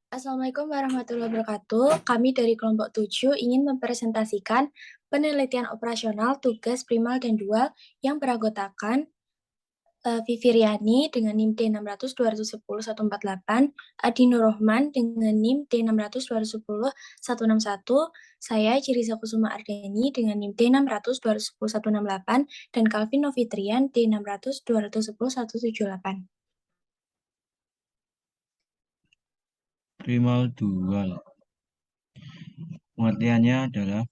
Assalamualaikum warahmatullahi wabarakatuh. Kami dari kelompok 7 ingin mempresentasikan penelitian operasional tugas primal dan dual yang beranggotakan Vivi Riani dengan NIM D600-210-148, Adi Nurrohman dengan NIM D600-210-161, saya Cirisa Kusuma Ardeni dengan NIM D600-210-168, dan Calvin Novitrian D600-210-178. Primal dual. Pengertiannya adalah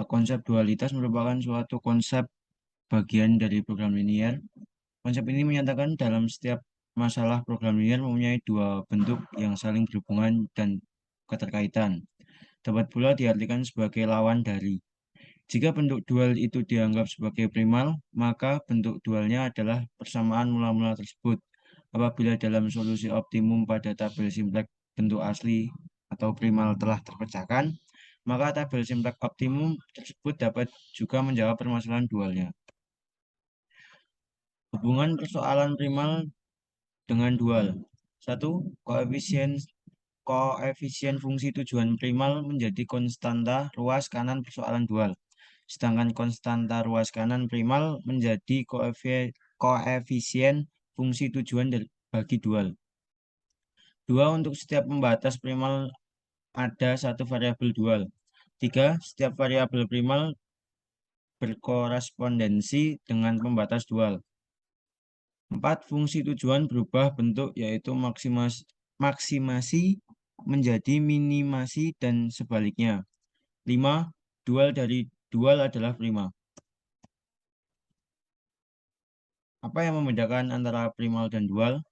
konsep dualitas merupakan suatu konsep bagian dari program linier. Konsep ini menyatakan dalam setiap masalah program linier mempunyai dua bentuk yang saling berhubungan dan keterkaitan. Dapat pula diartikan sebagai lawan dari. Jika bentuk dual itu dianggap sebagai primal, maka bentuk dualnya adalah persamaan mula-mula tersebut. Apabila dalam solusi optimum pada tabel simplex bentuk asli atau primal telah terpecahkan, maka tabel simplex optimum tersebut dapat juga menjawab permasalahan dualnya. Hubungan persoalan primal dengan dual. 1. Koefisien fungsi tujuan primal menjadi konstanta ruas kanan persoalan dual. Sedangkan konstanta ruas kanan primal menjadi koefisien fungsi tujuan bagi dual. 2. Untuk setiap pembatas primal ada satu variabel dual. 3. Setiap variabel primal berkorespondensi dengan pembatas dual. 4. Fungsi tujuan berubah bentuk yaitu maksimasi menjadi minimasi dan sebaliknya. 5. Dual dari dual adalah prima. Apa yang membedakan antara primal dan dual?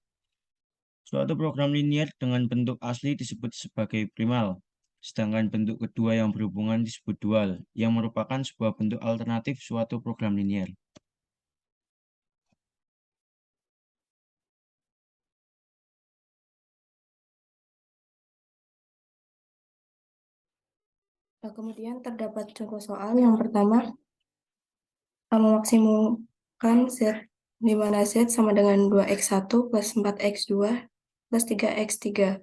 Suatu program linier dengan bentuk asli disebut sebagai primal, sedangkan bentuk kedua yang berhubungan disebut dual, yang merupakan sebuah bentuk alternatif suatu program linier. Nah, kemudian terdapat contoh soal yang pertama, memaksimumkan Z, di mana Z sama dengan 2x1 plus 4x2 plus 3x3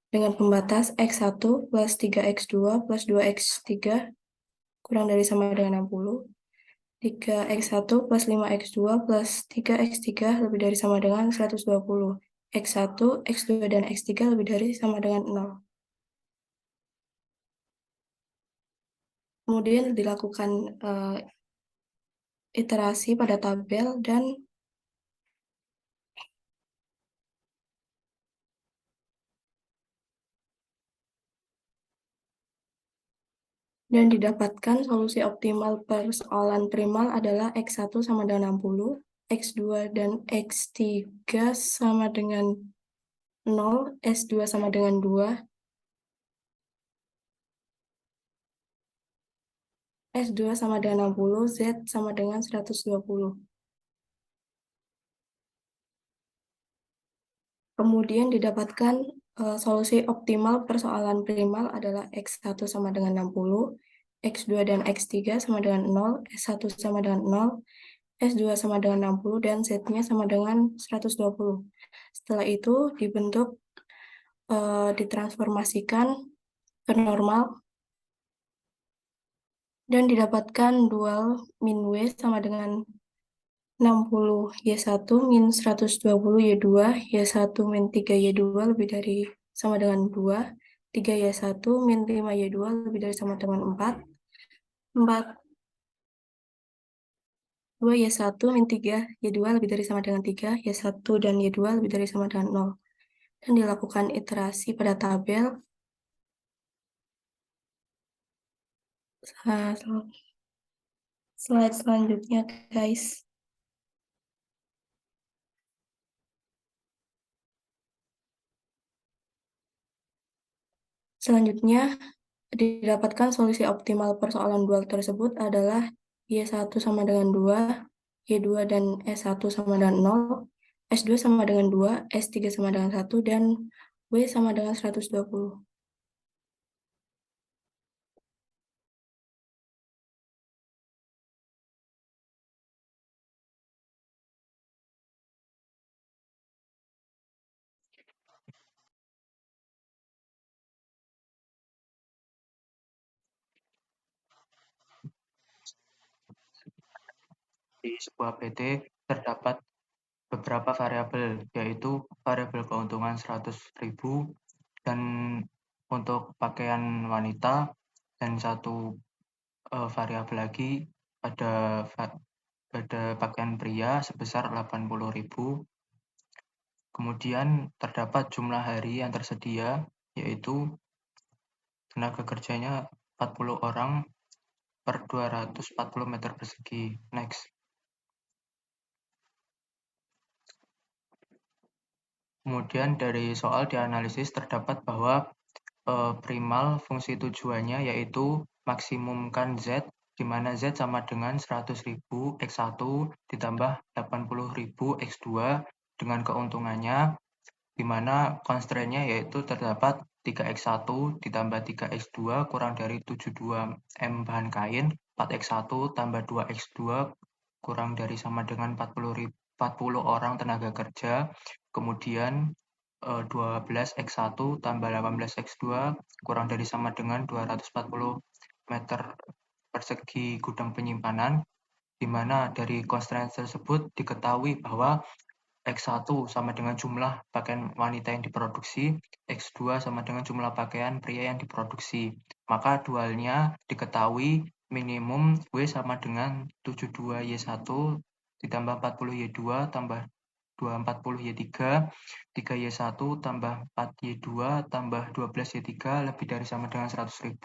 dengan pembatas x1 plus 3x2 plus 2x3 kurang dari sama dengan 60, 3x1 plus 5x2 plus 3x3 lebih dari sama dengan 120, x1, x2, dan x3 lebih dari sama dengan 0. Kemudian dilakukan iterasi pada tabel dan didapatkan solusi optimal persoalan primal adalah x1 sama dengan 60, x2 dan x3 sama dengan 0, s2 sama dengan 2, s2 sama dengan 60, z sama dengan 120. Kemudian didapatkan solusi optimal persoalan primal adalah x1 sama dengan 60, x2 dan x3 sama dengan 0, s1 sama dengan 0, S2 sama dengan 60, dan Z-nya sama dengan 120. Setelah itu dibentuk, ditransformasikan ke normal, dan didapatkan dual min W sama dengan 60 Y1 min 120 Y2, Y1 min 3 Y2 lebih dari sama dengan 2, 3 Y1 min 5 Y2 lebih dari sama dengan 4, 2 Y1 min 3 Y2 lebih dari sama dengan 3, Y1 dan Y2 lebih dari sama dengan 0. Dan dilakukan iterasi pada tabel. Slide selanjutnya, guys. Selanjutnya, didapatkan solusi optimal persoalan dual tersebut adalah Y1 sama dengan 2, Y2 dan S1 sama dengan 0, S2 sama dengan 2, S3 sama dengan 1, dan W sama dengan 120. di sebuah PT terdapat beberapa variabel, yaitu variabel keuntungan 100.000 dan untuk pakaian wanita, dan satu variabel lagi ada pakaian pria sebesar 80.000. Kemudian terdapat jumlah hari yang tersedia, yaitu tenaga kerjanya 40 orang per 240 meter persegi. Next. Kemudian dari soal dianalisis terdapat bahwa primal fungsi tujuannya yaitu maksimumkan Z, di mana Z sama dengan 100.000 X1 ditambah 80.000 X2 dengan keuntungannya, di mana constraint-nya yaitu terdapat 3X1 ditambah 3X2 kurang dari 72 M bahan kain, 4X1 tambah 2X2 kurang dari sama dengan 40 orang tenaga kerja, kemudian 12X1 tambah 18X2 kurang dari sama dengan 240 meter persegi gudang penyimpanan, di mana dari constraint tersebut diketahui bahwa X1 sama dengan jumlah pakaian wanita yang diproduksi, X2 sama dengan jumlah pakaian pria yang diproduksi. Maka dualnya diketahui minimum W sama dengan 72Y1 ditambah 40Y2 tambah 240Y3, 3Y1 tambah 4Y2 tambah 12Y3 lebih dari sama dengan 100.000,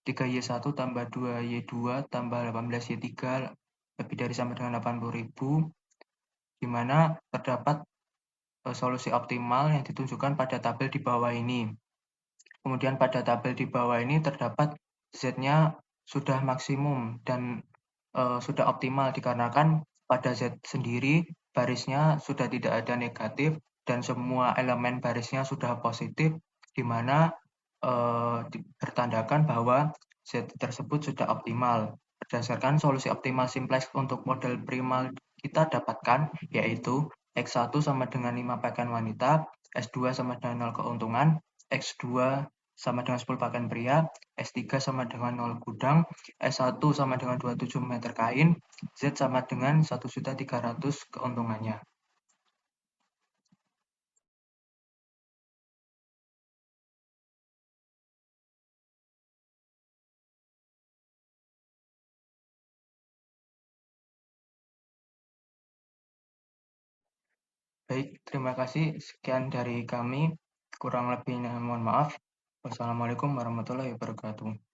3Y1 tambah 2Y2 tambah 18Y3 lebih dari sama dengan 80.000, di mana terdapat solusi optimal yang ditunjukkan pada tabel di bawah ini. Kemudian pada tabel di bawah ini terdapat Z-nya sudah maksimum dan sudah optimal dikarenakan pada Z sendiri barisnya sudah tidak ada negatif dan semua elemen barisnya sudah positif, di mana bertandakan bahwa Z tersebut sudah optimal. Berdasarkan solusi optimal simplex untuk model primal kita dapatkan, yaitu X1 sama dengan 5 pakaian wanita, S2 sama dengan 0 keuntungan, X2 sama dengan 10 pakaian pria, S3 sama dengan 0 gudang, S1 sama dengan 27 meter kain, Z sama dengan 1.300.000 keuntungannya. Baik, terima kasih. Sekian dari kami. Kurang lebihnya mohon maaf. Wassalamualaikum warahmatullahi wabarakatuh.